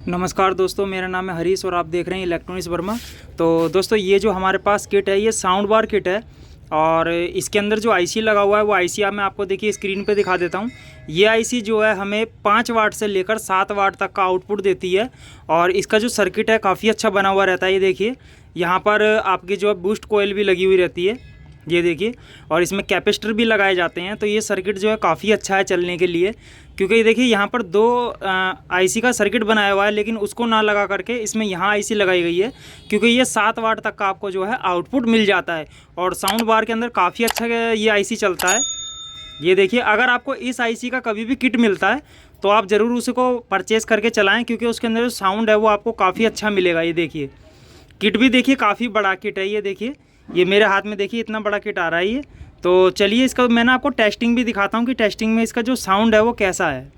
नमस्कार दोस्तों, मेरा नाम है हरीश और आप देख रहे हैं इलेक्ट्रॉनिक्स वर्मा। तो दोस्तों, ये जो हमारे पास किट है ये साउंड बार किट है और इसके अंदर जो आईसी लगा हुआ है वो आईसी मैं आपको देखिए स्क्रीन पे दिखा देता हूँ। ये आईसी जो है हमें 5 वाट से लेकर 7 वाट तक का आउटपुट देती है और इसका जो सर्किट है काफ़ी अच्छा बना हुआ रहता है। ये देखिए यहाँ पर आपकी जो है बूस्ट कोयल भी लगी हुई रहती है, ये देखिए, और इसमें कैपेसिटर भी लगाए जाते हैं। तो ये सर्किट जो है काफ़ी अच्छा है चलने के लिए, क्योंकि ये देखिए यहाँ पर 2 आईसी का सर्किट बनाया हुआ है, लेकिन उसको ना लगा करके इसमें यहाँ आईसी लगाई गई है, क्योंकि ये 7 वाट तक का आपको जो है आउटपुट मिल जाता है और साउंड बार के अंदर काफ़ी अच्छा ये आईसी चलता है। ये देखिए, अगर आपको इस आईसी का कभी भी किट मिलता है तो आप ज़रूर उसको परचेज़ करके चलाएँ, क्योंकि उसके अंदर जो साउंड है वो आपको काफ़ी अच्छा मिलेगा। ये देखिए, किट भी देखिए काफ़ी बड़ा किट है। ये देखिए, ये मेरे हाथ में देखिए इतना बड़ा किट आ रहा है ये। तो चलिए इसका मैं ना आपको टेस्टिंग भी दिखाता हूँ कि टेस्टिंग में इसका जो साउंड है वो कैसा है।